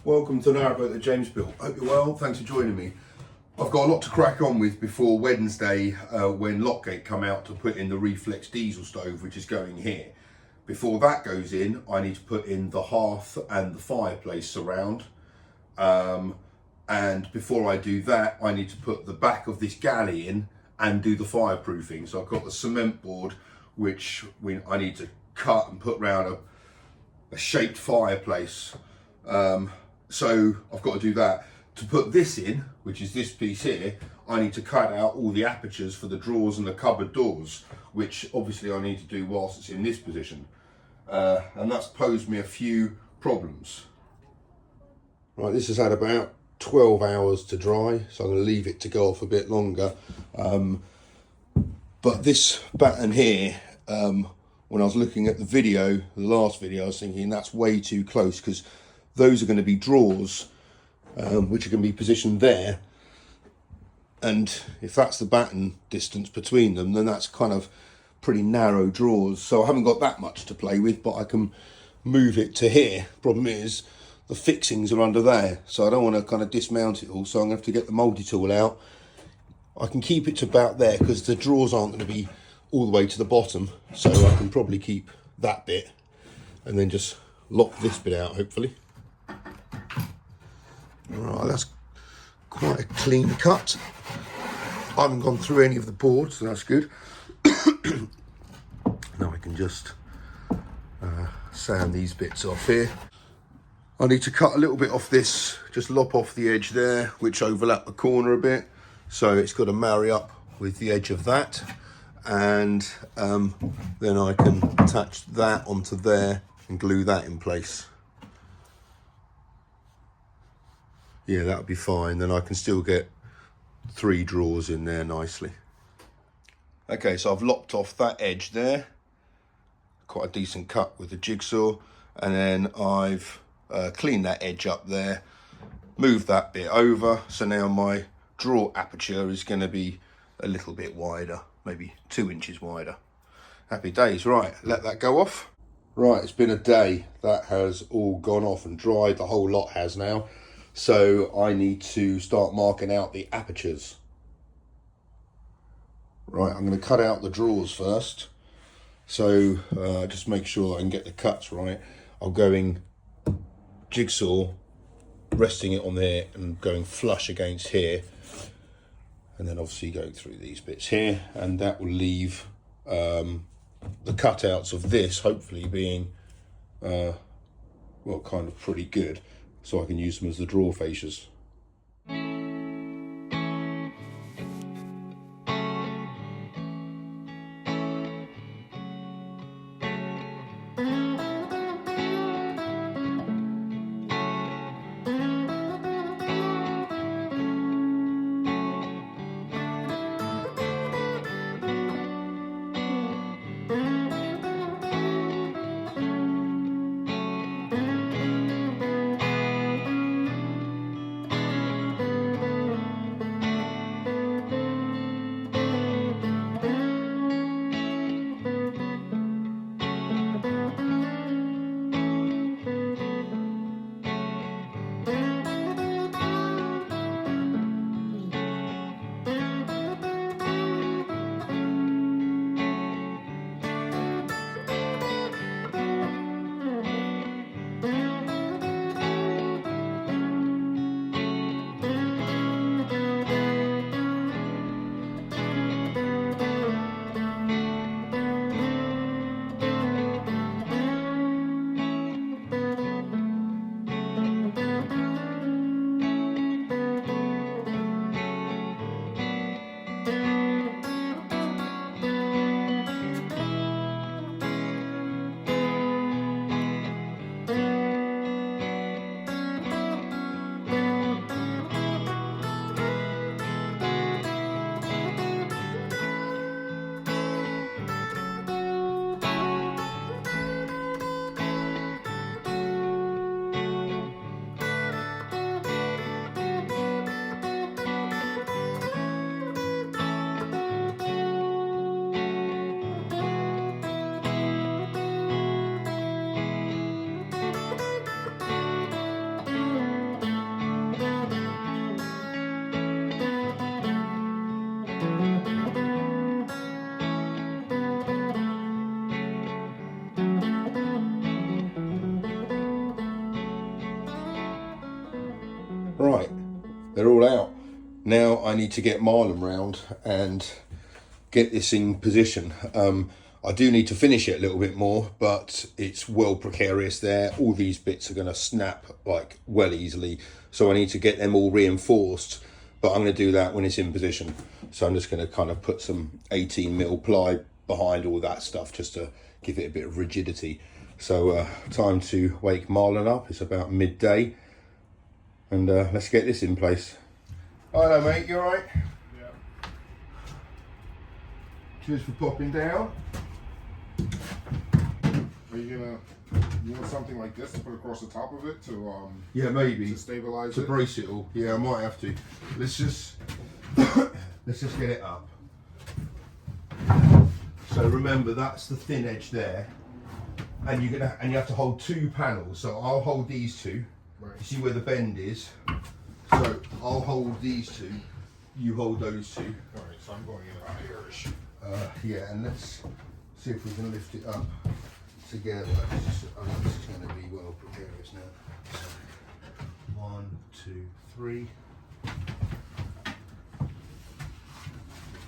Welcome to Narrowboat that James built. Hope you're well, thanks for joining me. I've got a lot to crack on with before Wednesday when Lockgate come out to put in the reflex diesel stove which is going here. Before that goes in, I need to put in the hearth and the fireplace surround. And before I do that, I need to put the back of this galley in and do the fireproofing. So I've got the cement board which I need to cut and put round a shaped fireplace. So I've got to do that. To put this in, which is this piece here, I need to cut out all the apertures for the drawers and the cupboard doors, which obviously I need to do whilst it's in this position. And that's posed me a few problems. Right, this has had about 12 hours to dry, so I'm going to leave it to go off a bit longer. But this batten here, when I was looking at the video, the last video, I was thinking that's way too close because those are going to be drawers which are going to be positioned there, and if that's the batten distance between them, then that's kind of pretty narrow drawers. So I haven't got that much to play with, but I can move it to here. Problem is the fixings are under there, so I don't want to kind of dismount it all, so I'm going to have to get the multi-tool out. I can keep it to about there because the drawers aren't going to be all the way to the bottom, so I can probably keep that bit and then just lock this bit out, hopefully. Alright, that's quite a clean cut. I haven't gone through any of the boards, so that's good. Now I can just sand these bits off here. I need to cut a little bit off this, just lop off the edge there, which overlap the corner a bit. So it's got to marry up with the edge of that. And then I can attach that onto there and glue that in place. Yeah, that'll be fine. Then I can still get 3 drawers in there nicely. Okay, so I've lopped off that edge there. Quite a decent cut with the jigsaw. And then I've cleaned that edge up there. Moved that bit over. So now my drawer aperture is going to be a little bit wider. Maybe 2 inches wider. Happy days. Right, let that go off. Right, it's been a day. That has all gone off and dried. The whole lot has now. So I need to start marking out the apertures. Right, I'm going to cut out the drawers first. So just make sure I can get the cuts right. I'm going jigsaw, resting it on there and going flush against here. And then obviously going through these bits here. And that will leave the cutouts of this hopefully being, well, kind of pretty good. So I can use them as the drawer fascias. Right, they're all out. Now I need to get Marlon round and get this in position. I do need to finish it a little bit more, but it's well precarious there. All these bits are going to snap like well easily, so I need to get them all reinforced, but I'm going to do that when it's in position. So I'm just going to kind of put some 18mm ply behind all that stuff just to give it a bit of rigidity. So time to wake Marlon up. It's about midday, and let's get this in place. Hello mate, you alright? Yeah. Cheers for popping down. Are you want something like this to put across the top of it to Yeah, maybe to stabilize to it? brace it all. Yeah, I might have to. Let's just get it up. So remember, that's the thin edge there, and you have to hold two panels. So I'll hold these two. Right. You see where the bend is? So I'll hold these two. You hold those two. All right, so I'm going in about here-ish. Yeah, and let's see if we can lift it up together. I know this is going to be well precarious now. So, 1, 2, 3.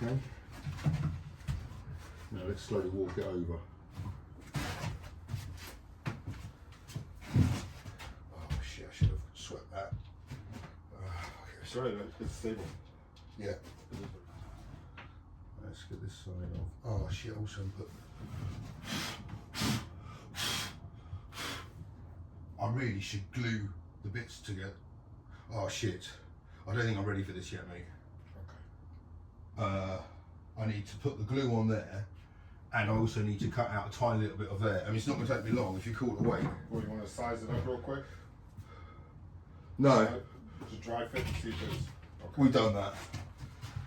Okay. Now let's slowly walk it over. Oh shit! I should have swept that. Okay, Sorry, it's stable. yeah. Let's get this side off. Oh shit, also put... I really should glue the bits together. Oh shit. I don't think I'm ready for this yet, mate. Okay. I need to put the glue on there, and I also need to cut out a tiny little bit of there. I mean, it's not going to take me long if you call it away. Well, you want to size it up real quick? No, Just dry fit and see if it's... Okay. we've done that.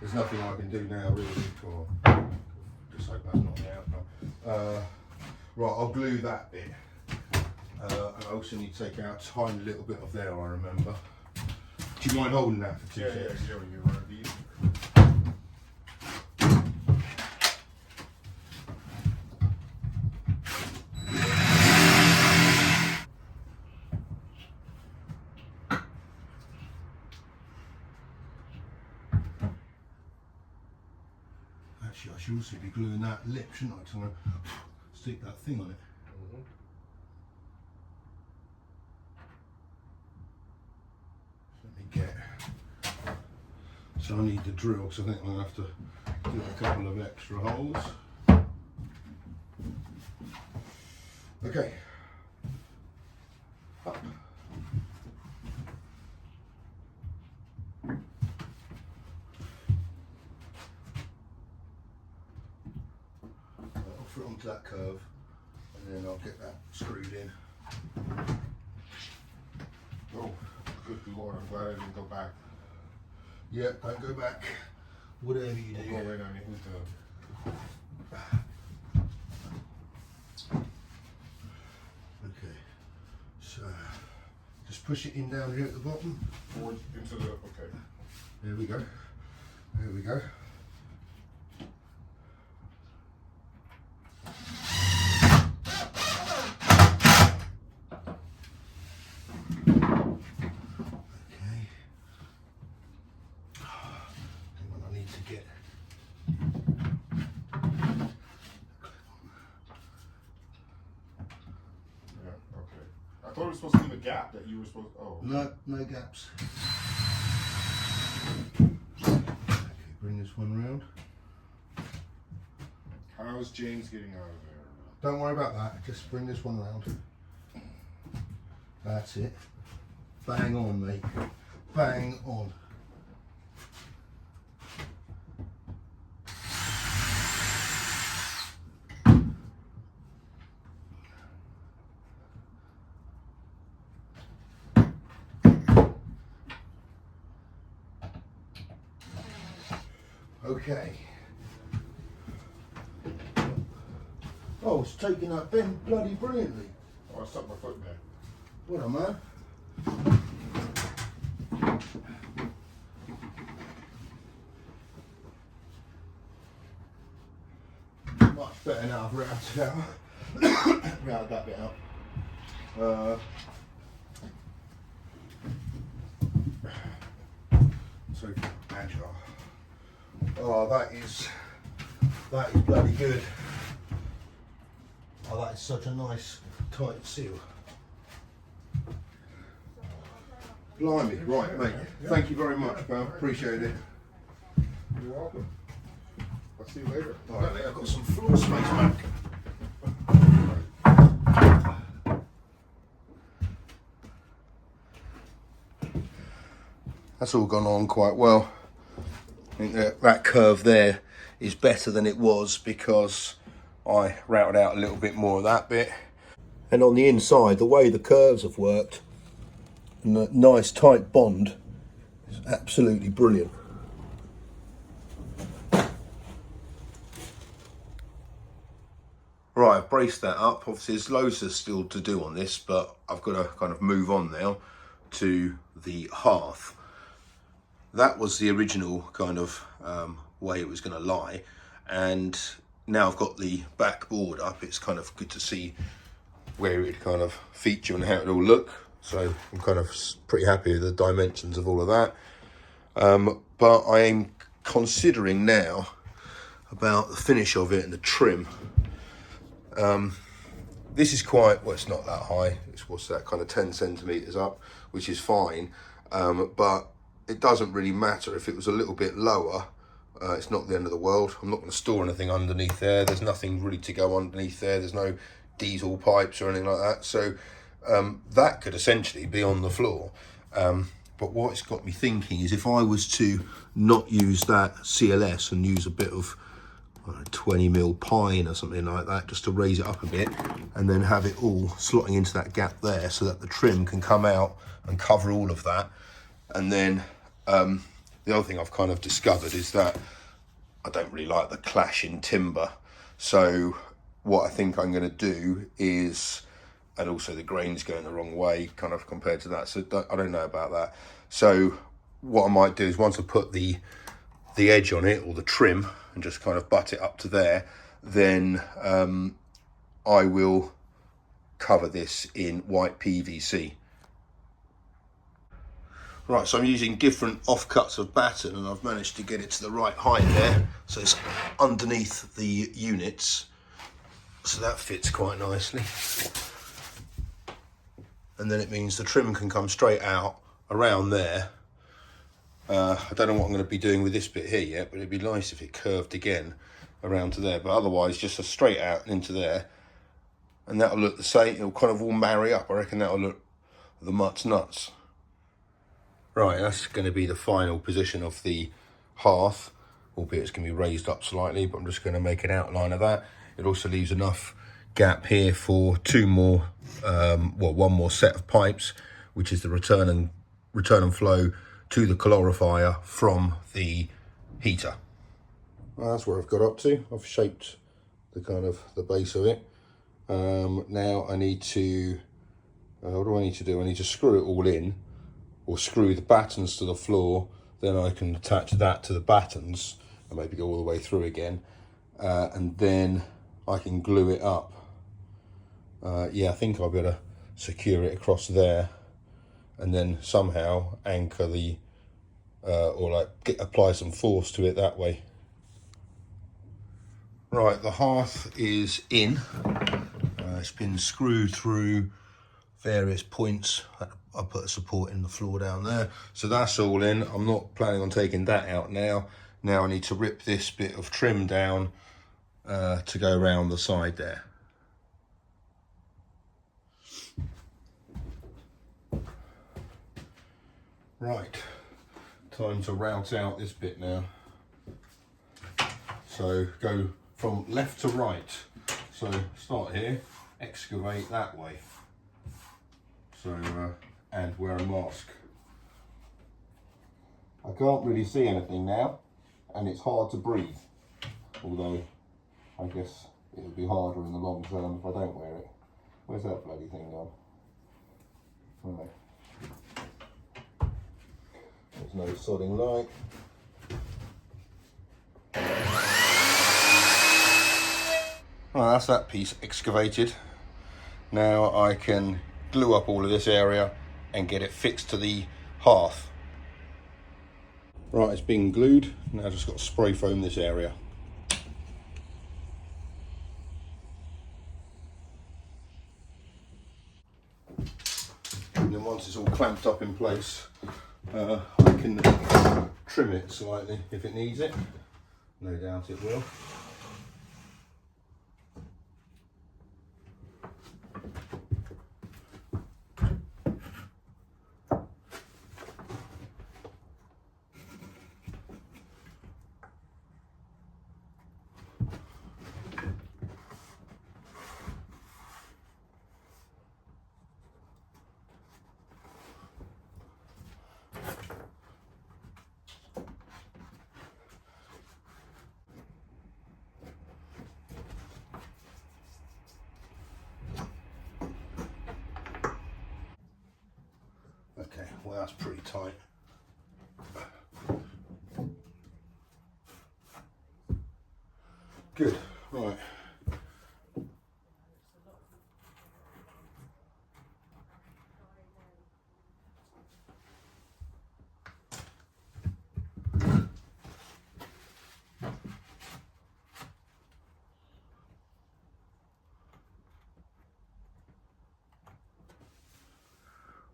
There's nothing I can do now, really. Or just hope that's not the outcome. Right, I'll glue that bit. And I also need to take out a tiny little bit of there, I remember. Do you mind holding that for 2 Yeah, seconds? yeah, when you run these. Actually, I should also be gluing that lip, shouldn't I? To stick that thing on it. Let me get... So I need the drill, because I think I'm going to have to do a couple of extra holes. Okay. Up. I'll put it onto that curve, and then I'll get that screwed in. Oh, good lord, I'm glad I didn't go back. Yeah, don't go back. Whatever you do. Go right underneath the... Okay, so just push it in down here at the bottom. Forward into the... Okay. There we go. There we go. Okay. Hang on, I need to get... Yeah, okay. I thought it was supposed to leave a gap that you were supposed to... Oh. No, no gaps. Okay, bring this one round. How's James getting out of there? Don't worry about that, just bring this one round. That's it. Bang on, mate. Bang on. Okay. Oh, it's taking that bend bloody brilliantly. Oh, I stuck my foot there. What a man. Much better now I've rounded it out. Round that bit out. agile. Oh, that is bloody good. Oh, that is such a nice tight seal. Blimey, right, mate. Thank you very much, pal. Appreciate it. You're welcome. I'll see you later. All right, mate, I've got some floor space back. That's all gone on quite well. I think that curve there is better than it was because I routed out a little bit more of that bit. And on the inside, the way the curves have worked, and the nice tight bond is absolutely brilliant. Right, I've braced that up. Obviously there's loads still to do on this, but I've got to kind of move on now to the hearth. That was the original kind of way it was going to lie, and now I've got the back board up. It's kind of good to see where it kind of feature and how it all look. So I'm kind of pretty happy with the dimensions of all of that. But I am considering now about the finish of it and the trim. This is quite, well, it's not that high. It's what's that, kind of 10 centimeters up, which is fine. But it doesn't really matter if it was a little bit lower. It's not the end of the world. I'm not going to store anything underneath there. There's nothing really to go underneath there. There's no diesel pipes or anything like that. So that could essentially be on the floor. But what it's got me thinking is if I was to not use that CLS and use a bit of 20mm pine or something like that, just to raise it up a bit, and then have it all slotting into that gap there so that the trim can come out and cover all of that. And then the other thing I've kind of discovered is that I don't really like the clash in timber. So what I think I'm going to do is, and also the grain's going the wrong way kind of compared to that, so I don't know about that. So what I might do is once I put the edge on it, or the trim, and just kind of butt it up to there, then I will cover this in white PVC. Right, so I'm using different offcuts of batten, and I've managed to get it to the right height there, so it's underneath the units, so that fits quite nicely. And then it means the trim can come straight out around there. I don't know what I'm going to be doing with this bit here yet, but it'd be nice if it curved again around to there, but otherwise just a straight out and into there, and that'll look the same. It'll kind of all marry up. I reckon that'll look the mutt's nuts. Right, that's going to be the final position of the hearth, albeit it's going to be raised up slightly, but I'm just going to make an outline of that. It also leaves enough gap here for one more set of pipes, which is the return and flow to the calorifier from the heater. Well, that's where I've got up to. I've shaped the base of it. Now I need to, what do I need to do? I need to screw it all in, or screw the battens to the floor. Then I can attach that to the battens and maybe go all the way through again. And then I can glue it up. Yeah, I think I'll be able to secure it across there, and then somehow anchor the, apply some force to it that way. Right, the hearth is in. It's been screwed through various points. I put a support in the floor down there, so that's all in. I'm not planning on taking that out now. Now I need to rip this bit of trim down to go around the side there. Right, time to route out this bit now. So go from left to right. So start here, excavate that way. So, and wear a mask. I can't really see anything now, and it's hard to breathe. Although, I guess it'll be harder in the long term if I don't wear it. Where's that bloody thing gone? Right. There's no sodding light. Well, that's that piece excavated. Now I can glue up all of this area and get it fixed to the hearth. Right, it's been glued. Now I've just got to spray foam this area. And then once it's all clamped up in place, I can trim it slightly if it needs it. No doubt it will. Okay, well that's pretty tight. Good, right.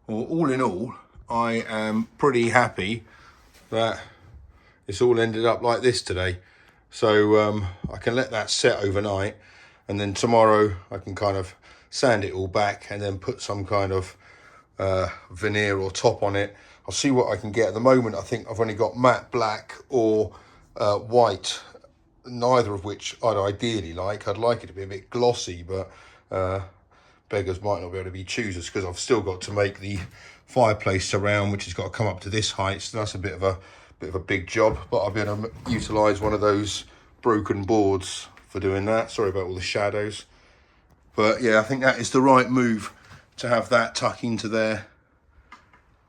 Well, all in all, I am pretty happy that it's all ended up like this today. So I can let that set overnight, and then tomorrow I can kind of sand it all back and then put some kind of veneer or top on it. I'll see what I can get. At the moment I think I've only got matte black or white, neither of which I'd ideally like. I'd like it to be a bit glossy, but beggars might not be able to be choosers, because I've still got to make the fireplace surround, which has got to come up to this height, so that's a bit of a big job. But I'll be able to utilise one of those broken boards for doing that. Sorry about all the shadows, but yeah, I think that is the right move to have that tuck into there.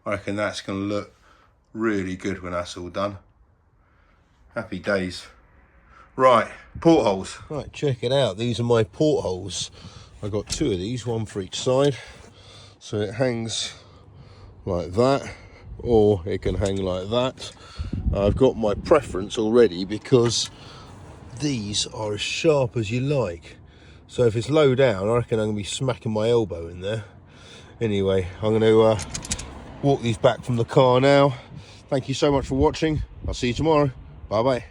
I reckon that's going to look really good when that's all done. Happy days. Right, portholes. Right, check it out. These are my portholes. I got two of these, one for each side. So it hangs like that, or it can hang like that. I've got my preference already because these are as sharp as you like. So if it's low down, I reckon I'm going to be smacking my elbow in there. Anyway, I'm going to walk these back from the car now. Thank you so much for watching. I'll see you tomorrow. Bye bye.